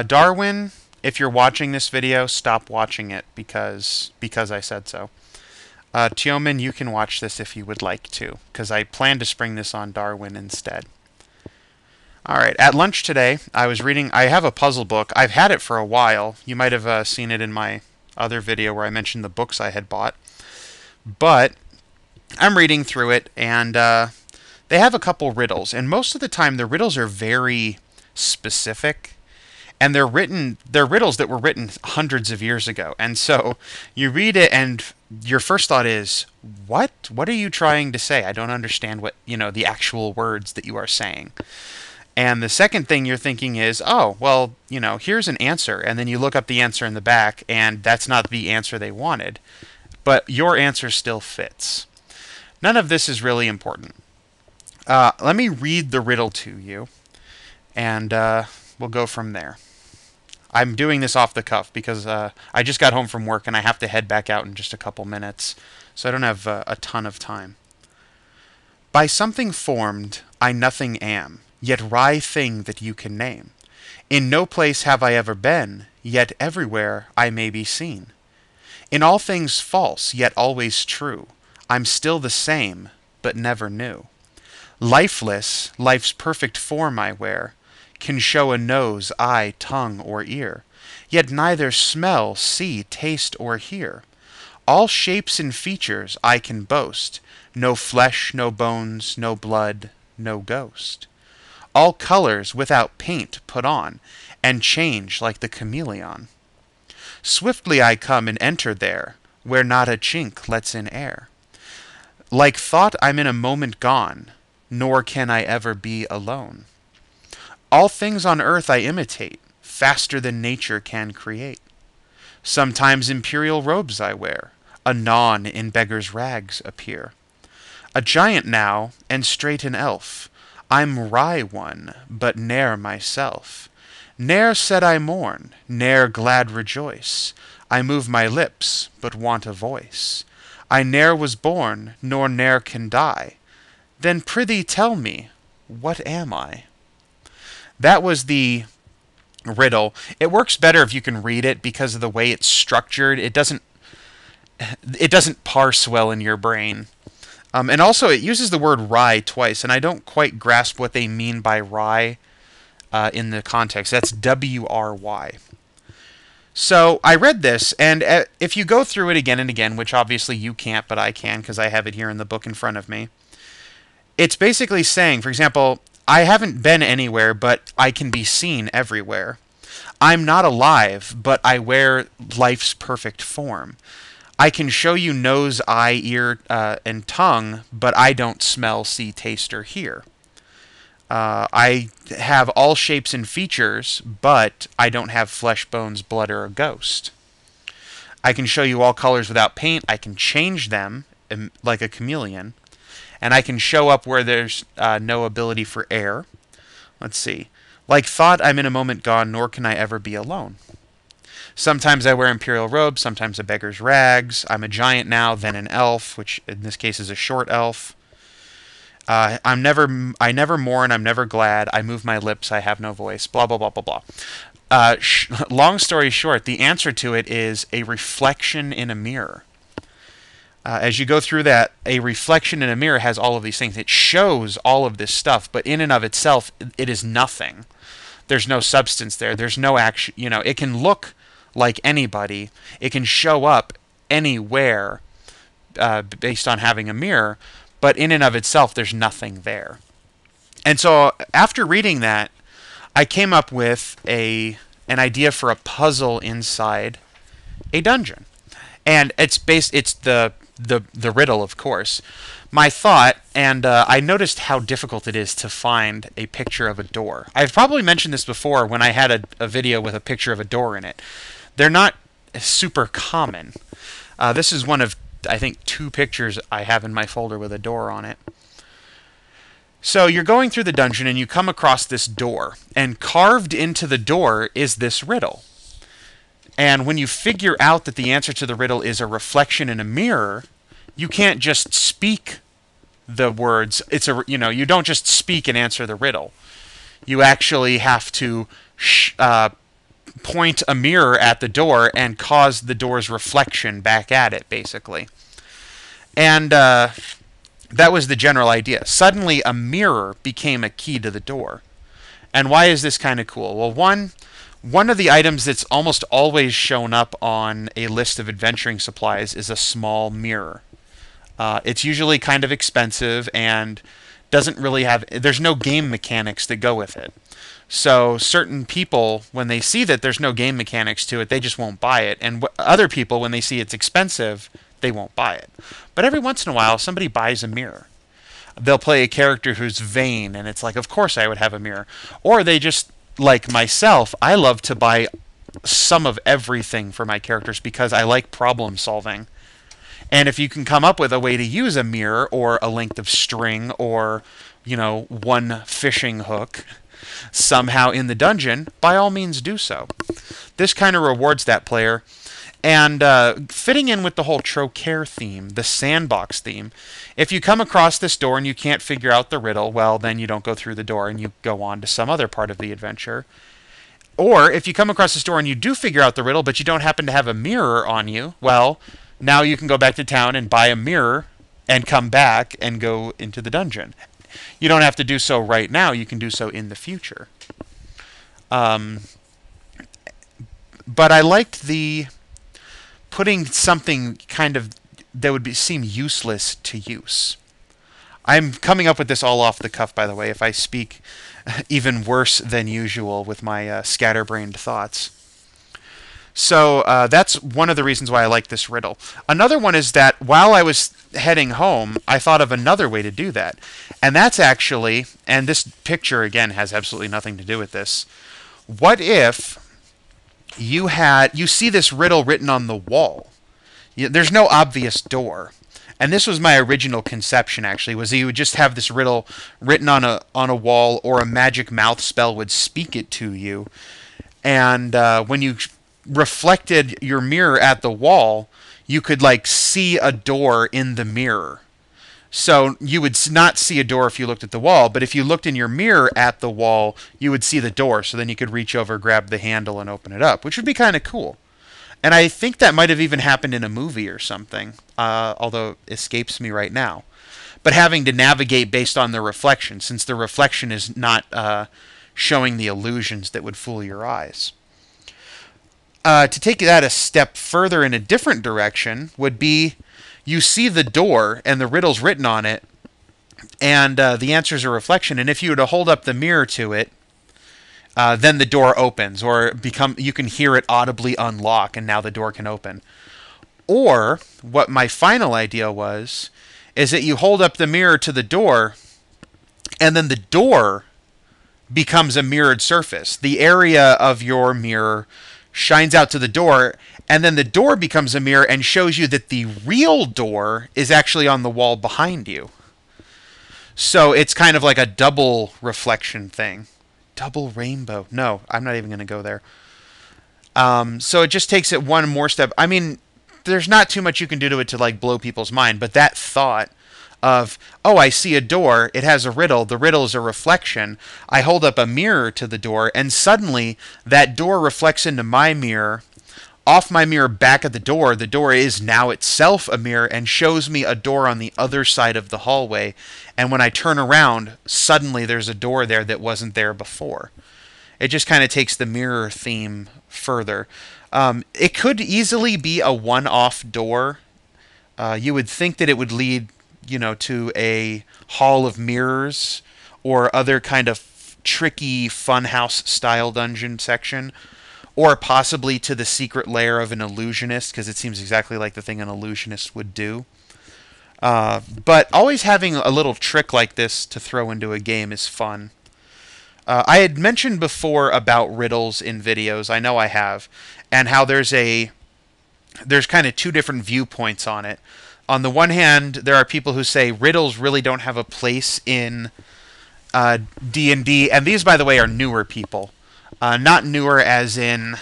Darwin, if you're watching this video, stop watching it because I said so. Tioman, you can watch this if you would like to, because I plan to spring this on Darwin instead. Alright, at lunch today, I was reading. I have a puzzle book. I've had it for a while. You might have seen it in my other video where I mentioned the books I had bought. But I'm reading through it, and they have a couple riddles. And most of the time, the riddles are very specific. And they're riddles that were written hundreds of years ago. And so you read it, and your first thought is, what? What are you trying to say? I don't understand what, the actual words that you are saying. And the second thing you're thinking is, oh, well, here's an answer. And then you look up the answer in the back, and that's not the answer they wanted. But your answer still fits. None of this is really important. Let me read the riddle to you, and we'll go from there. I'm doing this off the cuff because I just got home from work and I have to head back out in just a couple minutes, so I don't have a ton of time. By something formed, I nothing am, yet wry thing that you can name. In no place have I ever been, yet everywhere I may be seen. In all things false, yet always true, I'm still the same, but never new. Lifeless, life's perfect form I wear, can show a nose, eye, tongue, or ear, yet neither smell, see, taste, or hear. All shapes and features I can boast, no flesh, no bones, no blood, no ghost. All colors without paint put on, and change like the chameleon. Swiftly I come and enter there, where not a chink lets in air. Like thought I'm in a moment gone, nor can I ever be alone. All things on earth I imitate, faster than nature can create. Sometimes imperial robes I wear, anon in beggar's rags appear. A giant now, and straight an elf, I'm wry one, but ne'er myself. Ne'er said I mourn, ne'er glad rejoice, I move my lips, but want a voice. I ne'er was born, nor ne'er can die. Then prithee tell me, what am I? That was the riddle. It works better if you can read it because of the way it's structured. It doesn't parse well in your brain. And also, it uses the word wry twice, and I don't quite grasp what they mean by wry in the context. That's W-R-Y. So I read this, and if you go through it again and again, which obviously you can't, but I can because I have it here in the book in front of me, it's basically saying, for example, I haven't been anywhere, but I can be seen everywhere. I'm not alive, but I wear life's perfect form. I can show you nose, eye, ear, and tongue, but I don't smell, see, taste, or hear. I have all shapes and features, but I don't have flesh, bones, blood, or a ghost. I can show you all colors without paint. I can change them like a chameleon. And I can show up where there's no ability for air. Let's see. Like thought I'm in a moment gone, nor can I ever be alone. Sometimes I wear imperial robes, sometimes a beggar's rags. I'm a giant now, then an elf, which in this case is a short elf. I never mourn, I'm never glad. I move my lips, I have no voice. Blah, blah, blah, blah, blah. Long story short, the answer to it is a reflection in a mirror. As you go through that, a reflection in a mirror has all of these things. It shows all of this stuff, but in and of itself, it is nothing. There's no substance there. There's no action. It can look like anybody. It can show up anywhere based on having a mirror, but in and of itself, there's nothing there. And so after reading that, I came up with an idea for a puzzle inside a dungeon. And it's the riddle, of course. My thought, and I noticed how difficult it is to find a picture of a door. I've probably mentioned this before when I had a video with a picture of a door in it. They're not super common. This is one of, I think, 2 pictures I have in my folder with a door on it. So you're going through the dungeon and you come across this door, and carved into the door is this riddle. And when you figure out that the answer to the riddle is a reflection in a mirror, you can't just speak the words. You don't just speak and answer the riddle. You actually have to point a mirror at the door and cause the door's reflection back at it, basically. And that was the general idea. Suddenly, a mirror became a key to the door. And why is this kind of cool? Well, one of the items that's almost always shown up on a list of adventuring supplies is a small mirror. It's usually kind of expensive and doesn't really have. There's no game mechanics that go with it. So certain people, when they see that there's no game mechanics to it, they just won't buy it. And other people, when they see it's expensive, they won't buy it. But every once in a while, somebody buys a mirror. They'll play a character who's vain, and it's like, of course I would have a mirror. Or they just, like myself, I love to buy some of everything for my characters because I like problem solving. And if you can come up with a way to use a mirror or a length of string or, one fishing hook somehow in the dungeon, by all means do so. This kind of rewards that player. And fitting in with the whole Trocaire theme, the sandbox theme, if you come across this door and you can't figure out the riddle, well, then you don't go through the door and you go on to some other part of the adventure. Or if you come across this door and you do figure out the riddle, but you don't happen to have a mirror on you, well, now you can go back to town and buy a mirror and come back and go into the dungeon. You don't have to do so right now. You can do so in the future. But I liked the putting something kind of that would seem useless to use. I'm coming up with this all off the cuff, by the way, if I speak even worse than usual with my scatterbrained thoughts. So that's one of the reasons why I like this riddle. Another one is that while I was heading home, I thought of another way to do that. And that's actually, and this picture, again, has absolutely nothing to do with this. What if you see this riddle written on the wall? There's no obvious door. And this was my original conception, actually, was that you would just have this riddle written on a wall, or a magic mouth spell would speak it to you. And when you reflected your mirror at the wall, you could see a door in the mirror. So you would not see a door if you looked at the wall, but if you looked in your mirror at the wall, you would see the door. So then you could reach over, grab the handle, and open it up, which would be kind of cool. And I think that might have even happened in a movie or something, although it escapes me right now. But having to navigate based on the reflection, since the reflection is not showing the illusions that would fool your eyes. To take that a step further in a different direction would be, you see the door and the riddle's written on it, and the answer is a reflection. And if you were to hold up the mirror to it, then the door opens, or you can hear it audibly unlock, and now the door can open. Or what my final idea was, is that you hold up the mirror to the door, and then the door becomes a mirrored surface. The area of your mirror shines out to the door, and then the door becomes a mirror and shows you that the real door is actually on the wall behind you. So it's kind of like a double reflection thing. Double rainbow. No, I'm not even going to go there. So it just takes it one more step. I mean, there's not too much you can do to it to blow people's mind, but that thought of, oh, I see a door, it has a riddle, the riddle is a reflection, I hold up a mirror to the door, and suddenly that door reflects into my mirror, off my mirror back at the door is now itself a mirror and shows me a door on the other side of the hallway, and when I turn around, suddenly there's a door there that wasn't there before. It just kind of takes the mirror theme further. It could easily be a one-off door. You would think that it would lead to a hall of mirrors or other kind of tricky funhouse style dungeon section, or possibly to the secret lair of an illusionist, because it seems exactly like the thing an illusionist would do. But always having a little trick like this to throw into a game is fun. I had mentioned before about riddles in videos, I know I have, and how there's kind of two different viewpoints on it. On the one hand, there are people who say riddles really don't have a place in D&D, and these, by the way, are newer people. Not newer as in...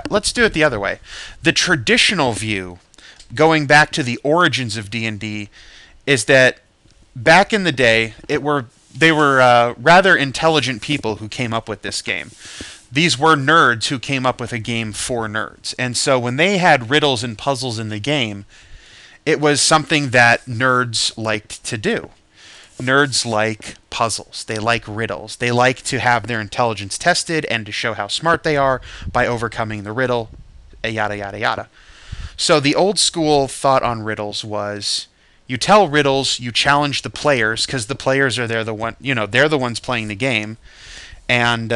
let's do it the other way. The traditional view, going back to the origins of D&D, is that back in the day, it were rather intelligent people who came up with this game. These were nerds who came up with a game for nerds. And so when they had riddles and puzzles in the game, it was something that nerds liked to do. Nerds like puzzles. They like riddles. They like to have their intelligence tested and to show how smart they are by overcoming the riddle, yada, yada, yada. So the old school thought on riddles was you tell riddles, you challenge the players because the players are they're the ones playing the game, and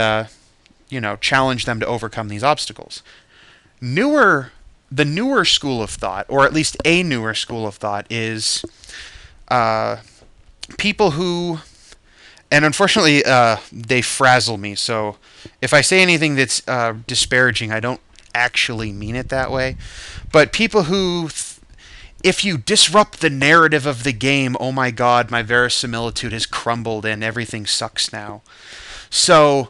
challenge them to overcome these obstacles. The newer school of thought, or at least a newer school of thought, is people who, and unfortunately they frazzle me, so if I say anything that's disparaging, I don't actually mean it that way, but people who if you disrupt the narrative of the game, oh my god, my verisimilitude has crumbled and everything sucks now. So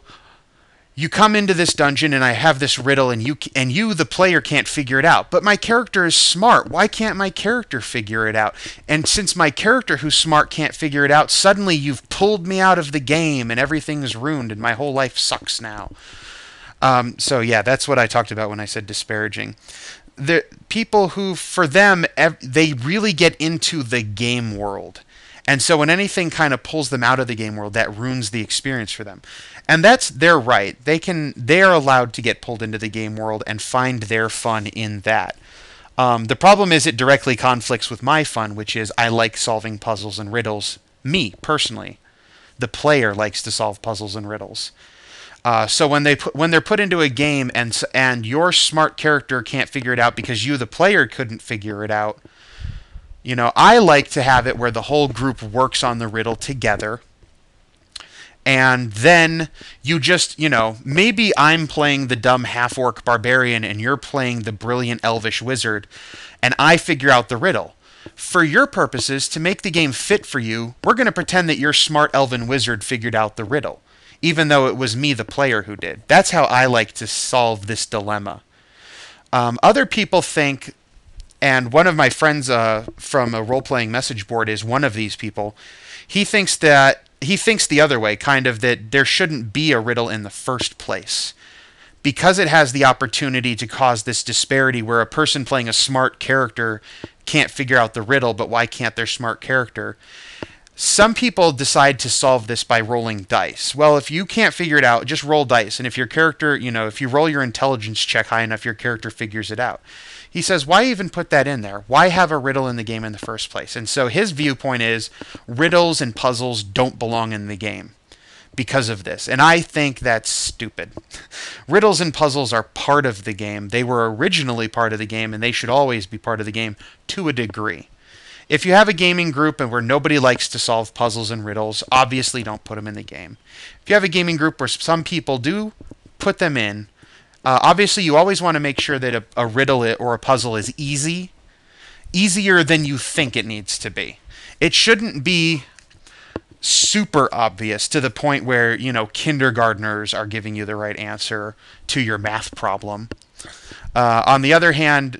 you come into this dungeon and I have this riddle and you the player can't figure it out. But my character is smart. Why can't my character figure it out? And since my character who's smart can't figure it out, suddenly you've pulled me out of the game and everything is ruined and my whole life sucks now. So yeah, that's what I talked about when I said disparaging. The people who, for them, they really get into the game world. And so when anything kind of pulls them out of the game world, that ruins the experience for them. And they're right. They are allowed to get pulled into the game world and find their fun in that. The problem is it directly conflicts with my fun, which is I like solving puzzles and riddles. Me, personally. The player likes to solve puzzles and riddles. So when they're put into a game and your smart character can't figure it out because you, the player, couldn't figure it out, I like to have it where the whole group works on the riddle together. And then you just, maybe I'm playing the dumb half-orc barbarian and you're playing the brilliant elvish wizard, and I figure out the riddle. For your purposes, to make the game fit for you, we're going to pretend that your smart elven wizard figured out the riddle, even though it was me, the player, who did. That's how I like to solve this dilemma. Other people think, and one of my friends from a role-playing message board is one of these people, he thinks the other way, kind of, that there shouldn't be a riddle in the first place. Because it has the opportunity to cause this disparity where a person playing a smart character can't figure out the riddle, but why can't their smart character? Some people decide to solve this by rolling dice. Well, if you can't figure it out, just roll dice. And if your character, if you roll your intelligence check high enough, your character figures it out. He says, why even put that in there? Why have a riddle in the game in the first place? And so his viewpoint is riddles and puzzles don't belong in the game because of this. And I think that's stupid. Riddles and puzzles are part of the game. They were originally part of the game, and they should always be part of the game to a degree. If you have a gaming group and where nobody likes to solve puzzles and riddles, obviously don't put them in the game. If you have a gaming group where some people do, put them in. Obviously, you always want to make sure that a riddle or a puzzle is easier than you think it needs to be. It shouldn't be super obvious to the point where, kindergartners are giving you the right answer to your math problem. On the other hand,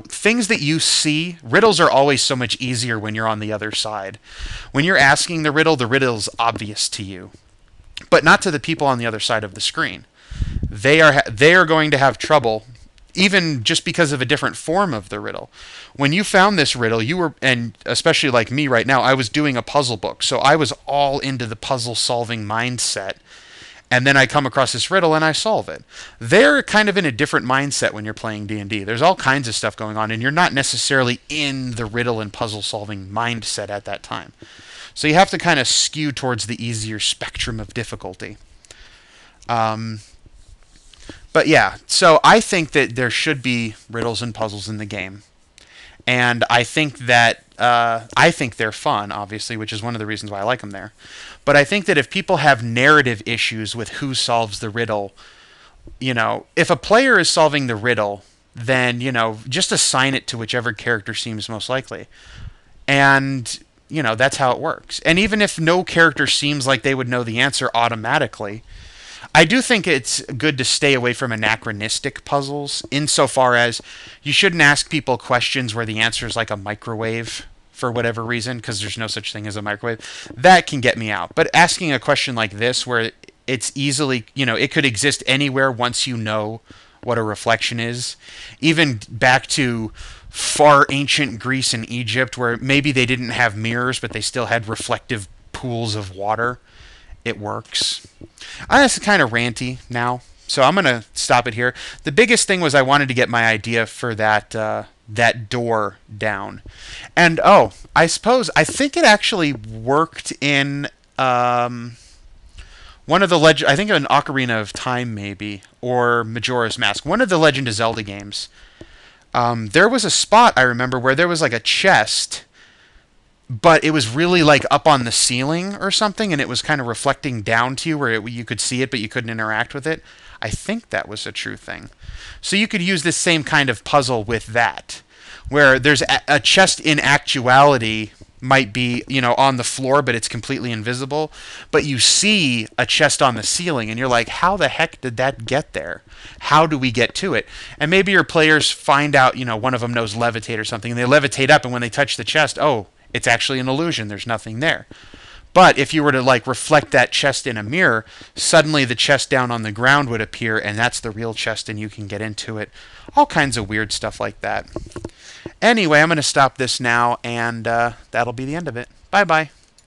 things that you see, riddles are always so much easier when you're on the other side. When you're asking the riddle's obvious to you, but not to the people on the other side of the screen. They are going to have trouble, even just because of a different form of the riddle. When you found this riddle, and especially like me right now, I was doing a puzzle book, so I was all into the puzzle-solving mindset. And then I come across this riddle and I solve it. They're kind of in a different mindset when you're playing D&D. There's all kinds of stuff going on, and you're not necessarily in the riddle and puzzle-solving mindset at that time. So you have to kind of skew towards the easier spectrum of difficulty. But yeah, so I think that there should be riddles and puzzles in the game. And I think that they're fun, obviously, which is one of the reasons why I like them there. But I think that if people have narrative issues with who solves the riddle, if a player is solving the riddle, then, just assign it to whichever character seems most likely. And, that's how it works. And even if no character seems like they would know the answer automatically, I do think it's good to stay away from anachronistic puzzles, insofar as you shouldn't ask people questions where the answer is like a microwave. for whatever reason, because there's no such thing as a microwave, that can get me out. But asking a question like this, where it's easily, it could exist anywhere once you know what a reflection is, even back to far ancient Greece and Egypt, where maybe they didn't have mirrors, but they still had reflective pools of water. It works. That's kind of ranty now, so I'm gonna stop it here. The biggest thing was I wanted to get my idea for that door down, and I think it actually worked in one of the I think an Ocarina of Time maybe, or Majora's Mask, one of the Legend of Zelda games. There was a spot I remember where there was like a chest, but it was really like up on the ceiling or something, and it was kind of reflecting down to you where you could see it, but you couldn't interact with it. I think that was a true thing. So you could use this same kind of puzzle with that, where there's a chest in actuality might be, on the floor, but it's completely invisible. But you see a chest on the ceiling, and you're like, how the heck did that get there? How do we get to it? And maybe your players find out, one of them knows levitate or something, and they levitate up, and when they touch the chest, oh, it's actually an illusion. There's nothing there. But if you were to reflect that chest in a mirror, suddenly the chest down on the ground would appear, and that's the real chest, and you can get into it. All kinds of weird stuff like that. Anyway, I'm going to stop this now, and that'll be the end of it. Bye-bye.